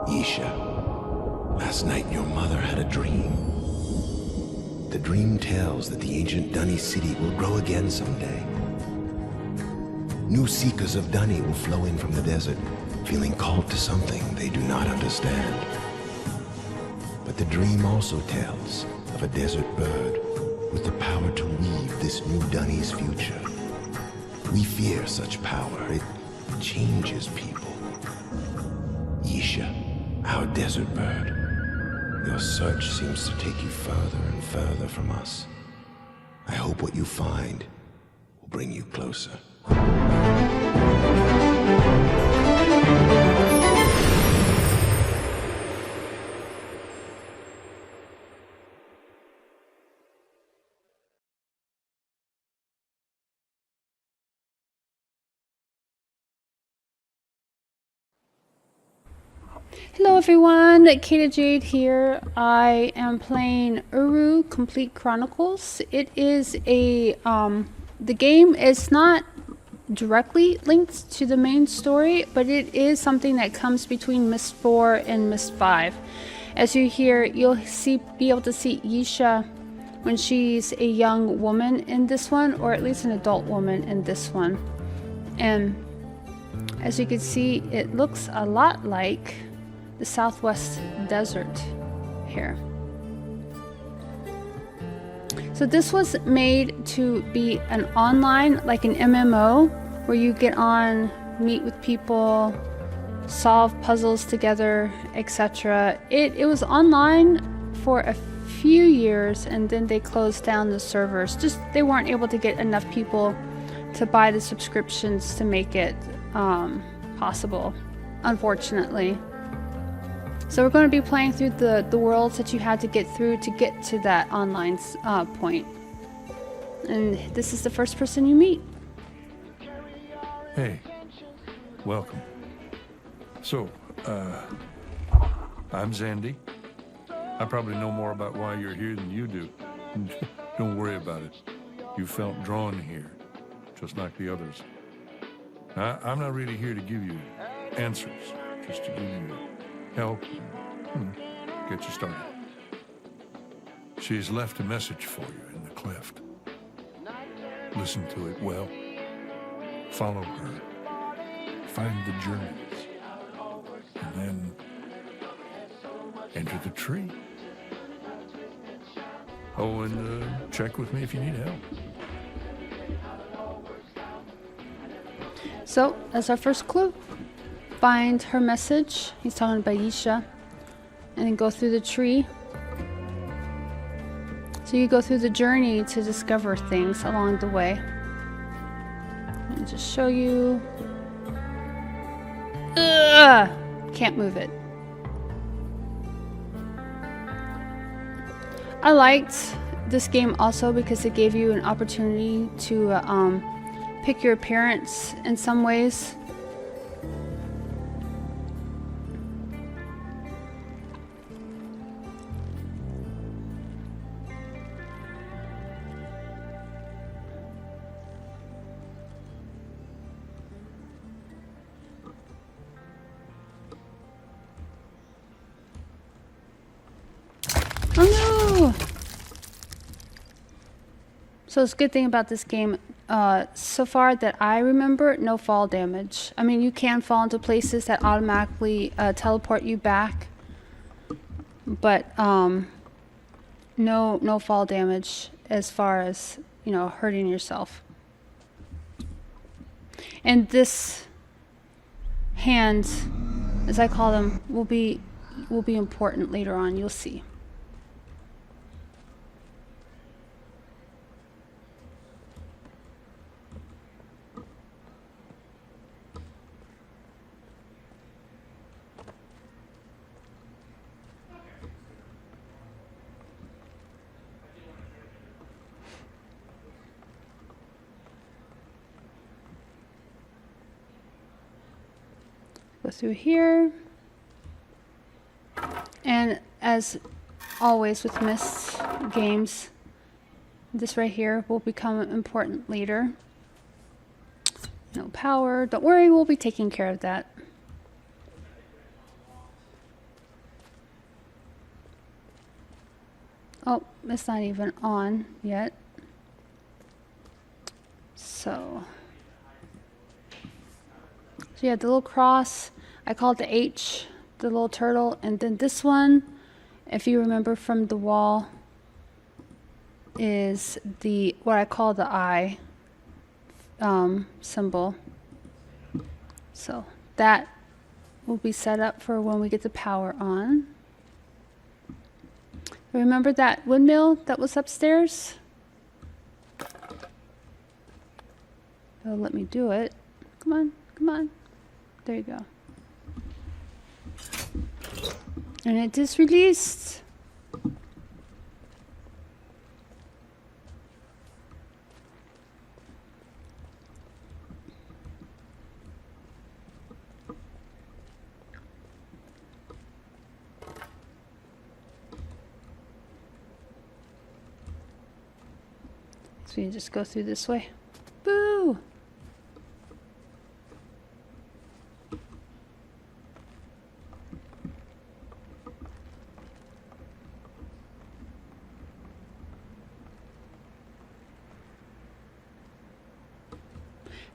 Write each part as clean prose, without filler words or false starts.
Yeesha, last night your mother had a dream. The dream tells that the ancient Dunny city will grow again someday. New seekers of Dunny will flow in from the desert, feeling called to something they do not understand. But the dream also tells of a desert bird with the power to weave this new Dunny's future. We fear such power. It changes people. Yeesha, our desert bird, your search seems to take you further and further from us. I hope what you find will bring you closer. Hello everyone, Kata Jade here. I am playing Uru Complete Chronicles. It is a, the game is not directly linked to the main story, but it is something that comes between Myst 4 and Myst 5. As you hear, you'll be able to see Yeesha when she's a young woman in this one, or at least an adult woman in this one. And as you can see, it looks a lot like the Southwest Desert here. So this was made to be an online, like an MMO, where you get on, meet with people, solve puzzles together, etc. It was online for a few years, and then they closed down the servers. Just they weren't able to get enough people to buy the subscriptions to make it possible, unfortunately. So we're going to be playing through the worlds that you had to get through to get to that online point. And this is the first person you meet. Hey, welcome. So, I'm Zandy. I probably know more about why you're here than you do. Don't worry about it. You felt drawn here, just like the others. I'm not really here to give you answers, just to give you help and get you started. She's left a message for you in the cleft. Listen to it well. Follow her. Find the journeys. And then enter the tree. Oh, and check with me if you need help. So, that's our first clue. Find her message. He's talking about Yeesha. And then go through the tree. So you go through the journey to discover things along the way. And just show you. Ugh! Can't move it. I liked this game also because it gave you an opportunity to pick your appearance in some ways. Oh no! So it's a good thing about this game, so far that I remember, no fall damage. I mean, you can fall into places that automatically teleport you back, but no fall damage as far as, you know, hurting yourself. And this hand, as I call them, will be important later on. You'll see. Go through here, and as always with Myst games, this right here will become important later. No power, don't worry, we'll be taking care of that. Oh, it's not even on yet. So yeah, the little cross, I call it the H, the little turtle, and then this one, if you remember from the wall, is the what I call the I symbol. So that will be set up for when we get the power on. Remember that windmill that was upstairs? It'll let me do it. Come on, come on. There you go. And it just released. So you just go through this way. Boo!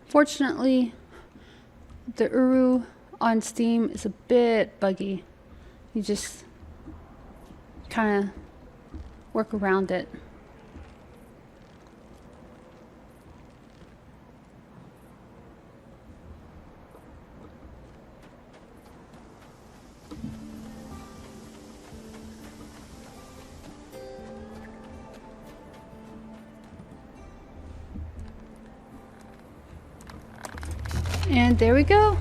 Fortunately, the Uru on Steam is a bit buggy. You just kind of work around it. And there we go.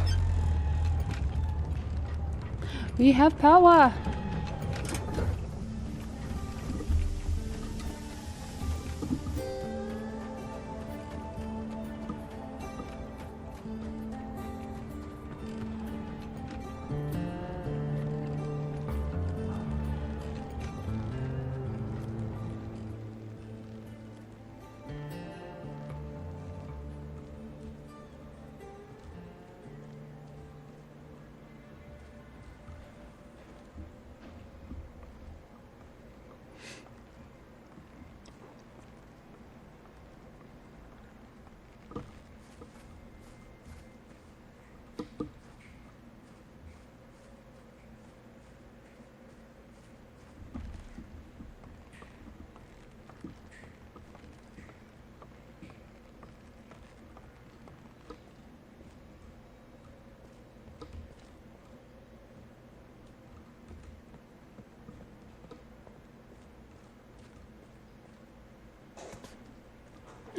We have power.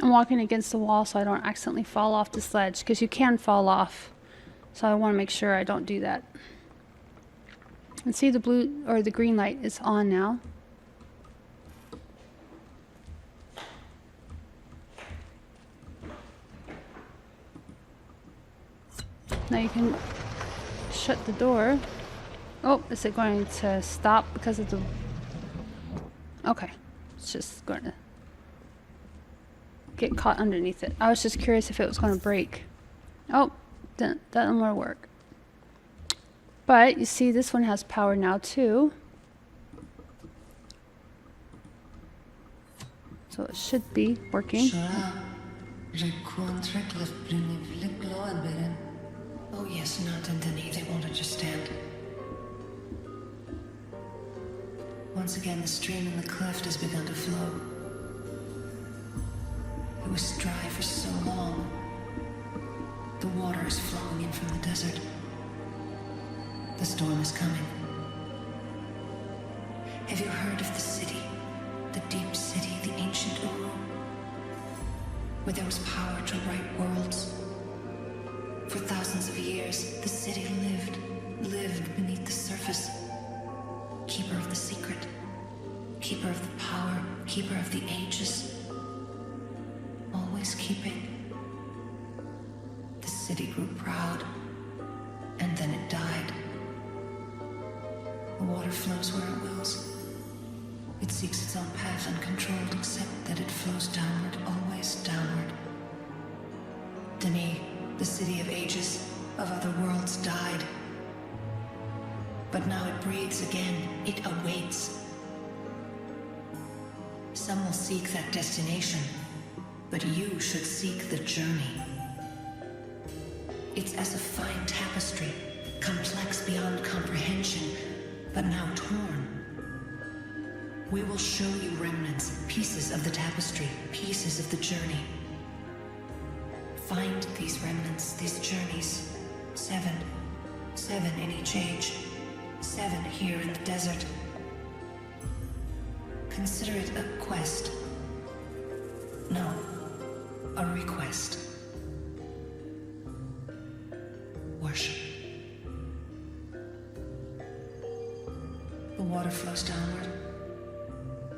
I'm walking against the wall so I don't accidentally fall off this ledge, because you can fall off. So I want to make sure I don't do that. And see, the blue or the green light is on now. Now you can shut the door. Oh, is it going to stop because of the... Okay, it's just going to get caught underneath it. I was just curious if it was going to break. Oh, that doesn't want to work. But you see, this one has power now too. So it should be working. Oh yes, not and Denis, they won't understand. Once again, the stream in the cleft has begun to flow. It was dry for so long. The water is flowing in from the desert. The storm is coming. Have you heard of the city? The deep city, the ancient Uru? Where there was power to right worlds. For thousands of years, the city lived beneath the surface. Keeper of the secret. Keeper of the power. Keeper of the ages. Always keeping. The city grew proud, and then it died. The water flows where it wills. It seeks its own path uncontrolled, except that it flows downward, always downward. Denis, the city of ages, of other worlds, died. But now it breathes again. It awaits. Some will seek that destination, but you should seek the journey. It's as a fine tapestry, complex beyond comprehension, but now torn. We will show you remnants, pieces of the tapestry, pieces of the journey. Find these remnants, these journeys. 7. 7 in each age. 7 here in the desert. Consider it a quest. No, a request. Worship. The water flows downward,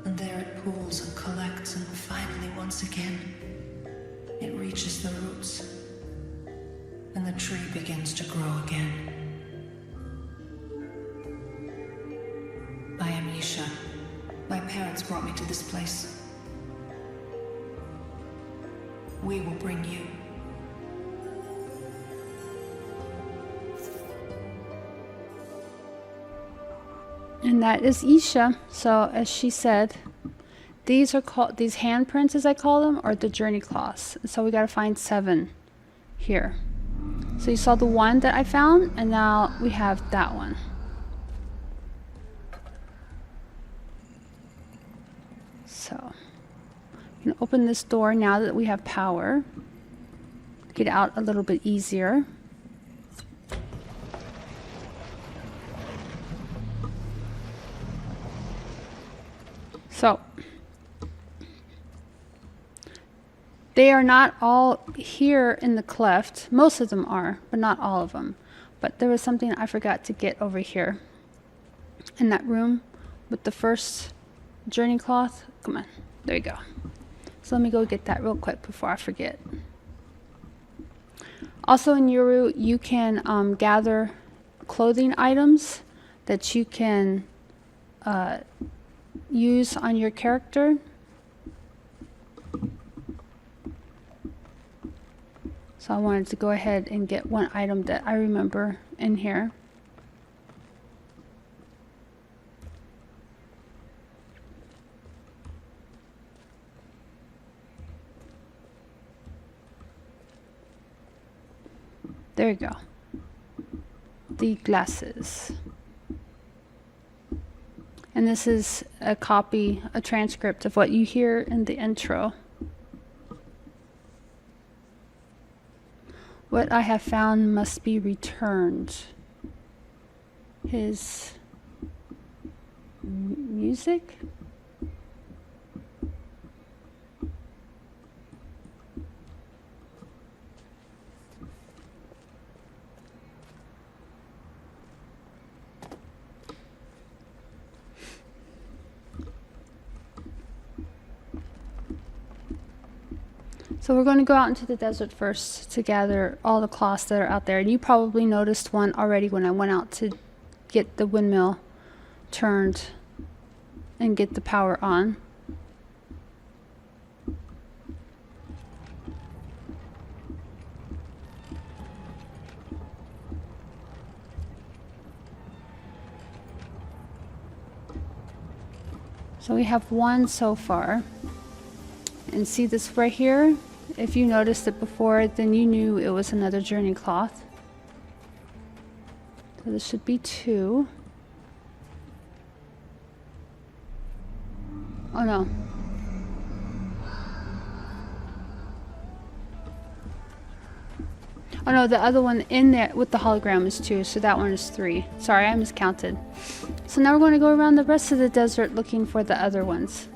and there it pools and collects, and finally, once again, it reaches the roots, and the tree begins to grow again. I am Yeesha. My parents brought me to this place. We will bring you. And that is Yeesha. So as she said, these are called, these handprints as I call them, are the journey cloths. So we got to find 7 here. So you saw the one that I found, and now we have that one. So you can open this door now that we have power. Get out a little bit easier. So they are not all here in the cleft. Most of them are, but not all of them. But there was something I forgot to get over here in that room with the first journey cloth. Come on, there you go. So let me go get that real quick before I forget. Also in Yuru, you can gather clothing items that you can use on your character. So I wanted to go ahead and get one item that I remember in here. There you go. The glasses. And this is a copy, a transcript of what you hear in the intro. What I have found must be returned. His music? So we're going to go out into the desert first to gather all the cloths that are out there. And you probably noticed one already when I went out to get the windmill turned and get the power on. So we have one so far. And see this right here? If you noticed it before, then you knew it was another journey cloth. So this should be 2. Oh no. Oh no, the other one in there with the hologram is 2, so that one is 3. Sorry, I miscounted. So now we're going to go around the rest of the desert looking for the other ones.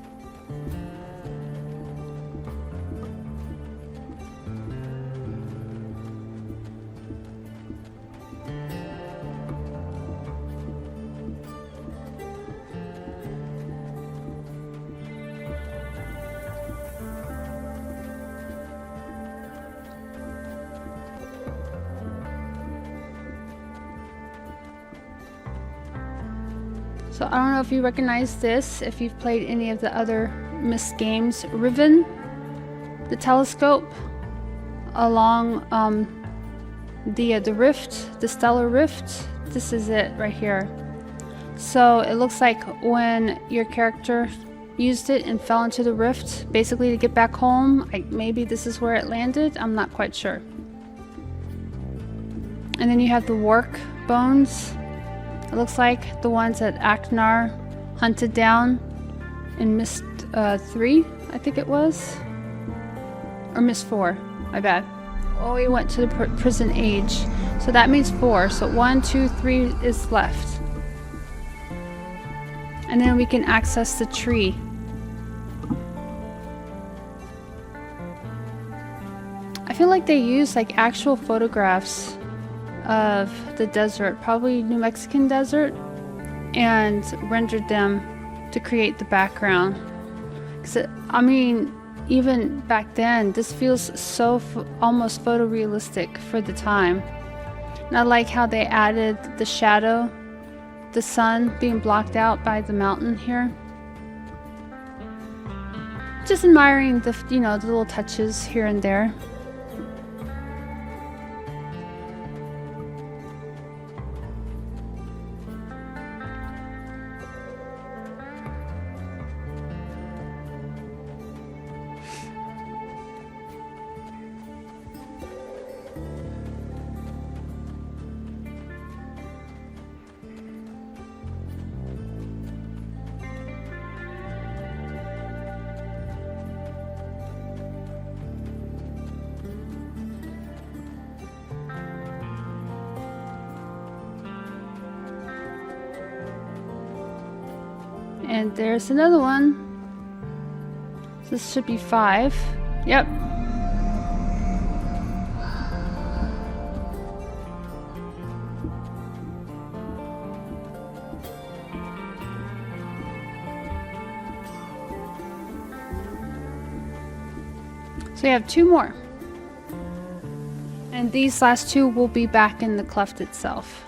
So I don't know if you recognize this, if you've played any of the other Myst games. Riven, the telescope along the rift, the stellar rift. This is it right here. So it looks like when your character used it and fell into the rift, basically to get back home. Maybe this is where it landed. I'm not quite sure. And then you have the Wark bones. It looks like the ones that Aknar hunted down in Myst 3, I think it was. Or Myst 4, my bad. Oh, he went to the prison age. So that means 4. So 1, 2, 3 is left. And then we can access the tree. I feel like they use like actual photographs of the desert, probably New Mexican desert, and rendered them to create the background. 'Cause I mean, even back then, this feels so almost photorealistic for the time. And I like how they added the shadow, the sun being blocked out by the mountain here. Just admiring the, you know, the little touches here and there. And there's another one. This should be 5. Yep. So we have 2 more. And these last 2 will be back in the cleft itself.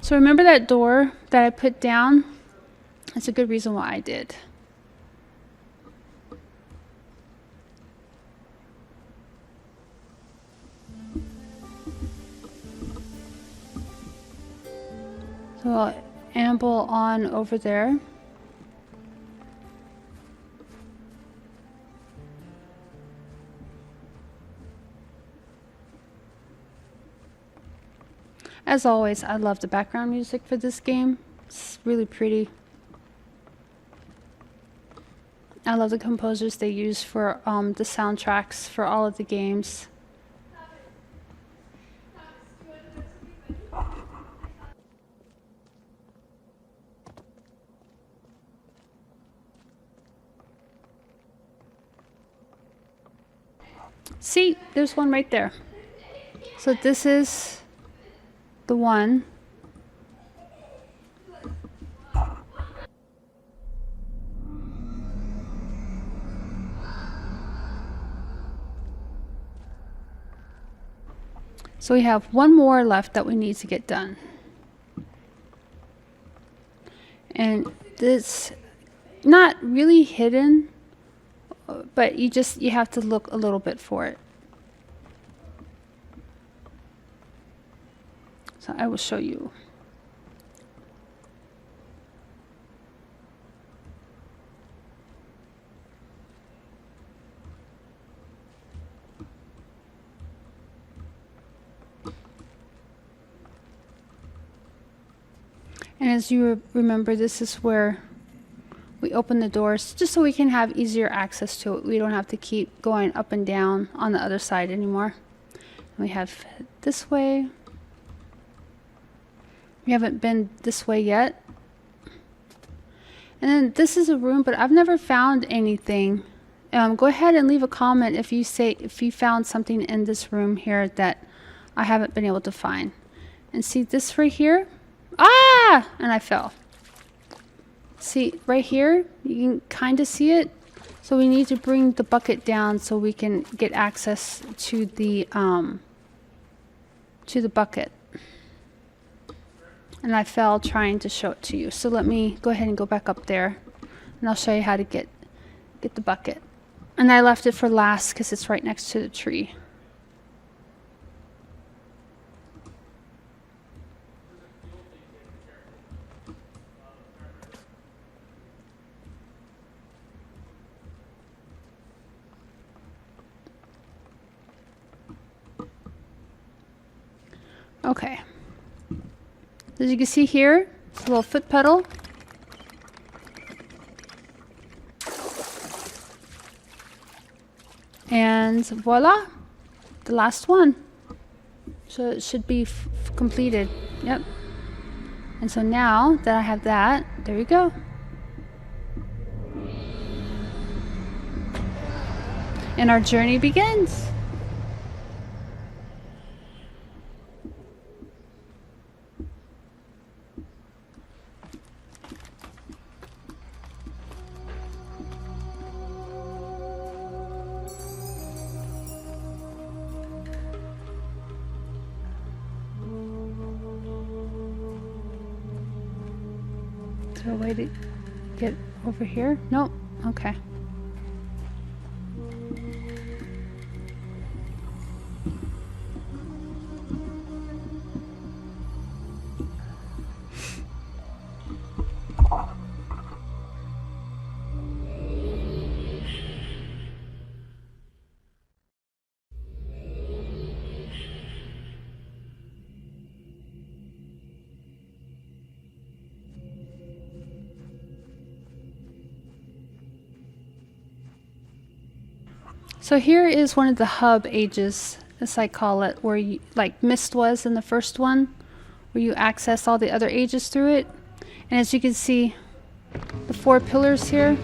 So remember that door that I put down? That's a good reason why I did. So I'll amble on over there. As always, I love the background music for this game. It's really pretty. I love the composers they use for the soundtracks for all of the games. See, there's one right there. So this is the one. So we have one more left that we need to get done. And this, not really hidden, but you have to look a little bit for it. So I will show you. And as you remember, this is where we we open the doors just so we can have easier access to it. We don't have to keep going up and down on the other side anymore. We have this way. We haven't been this way yet. And then this is a room, but I've never found anything. Go ahead and leave a comment if you found something in this room here that I haven't been able to find. And see this right here? Ah! And I fell. See right here? You can kind of see it. So we need to bring the bucket down so we can get access to the bucket. And I fell trying to show it to you. So let me go ahead and go back up there. And I'll show you how to get the bucket. And I left it for last because it's right next to the tree. Okay. As you can see here, it's a little foot pedal. And voila, the last one. So it should be completed. Yep. And so now that I have that, there you go. And our journey begins. Is there a way to get over here? Nope. Okay. So here is one of the hub ages, as I call it, where you, like Myst was in the first one, where you access all the other ages through it. And as you can see, the 4 pillars here.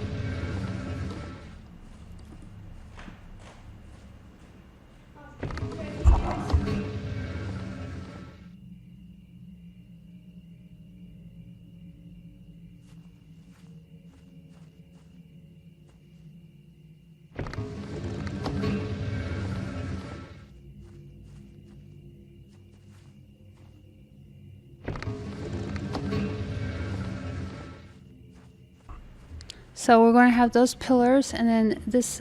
So we're going to have those pillars, and then this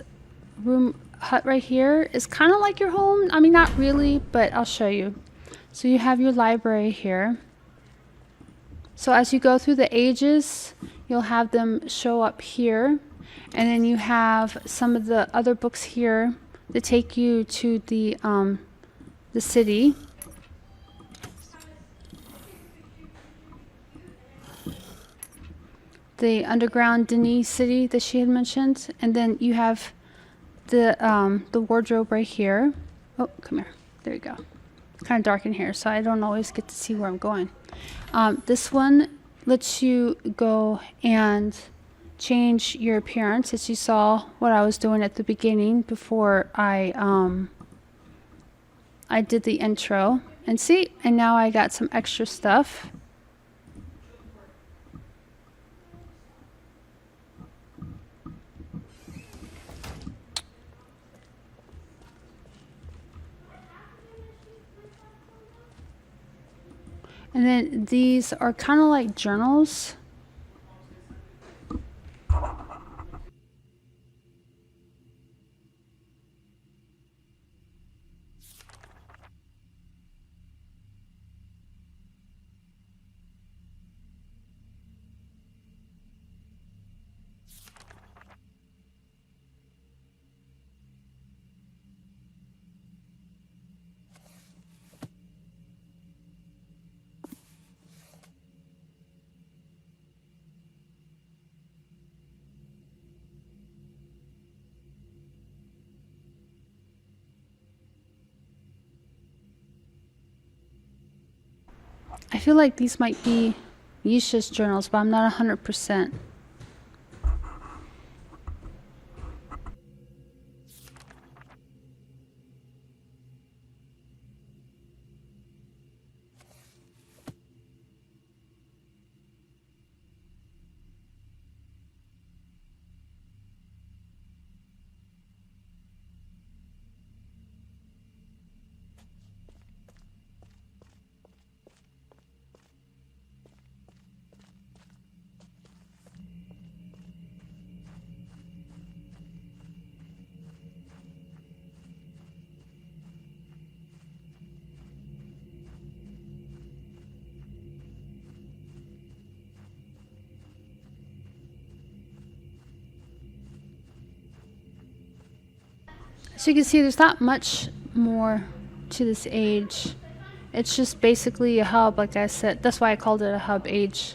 room hut right here is kind of like your home. I mean, not really, but I'll show you. So you have your library here. So as you go through the ages, you'll have them show up here. And then you have some of the other books here that take you to the city. The underground Denis city that she had mentioned, and then you have the wardrobe right here. Oh, come here. There you go. It's kind of dark in here, so I don't always get to see where I'm going. This one lets you go and change your appearance, as you saw what I was doing at the beginning before I did the intro. And see, and now I got some extra stuff. And then these are kind of like journals. I feel like these might be Yeesha's journals, but I'm not 100%. So you can see there's not much more to this age. It's just basically a hub, like I said. That's why I called it a hub age,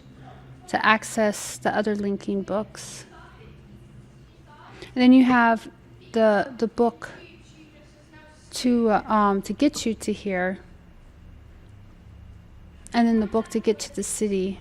to access the other linking books. And then you have the book to get you to here, and then the book to get to the city.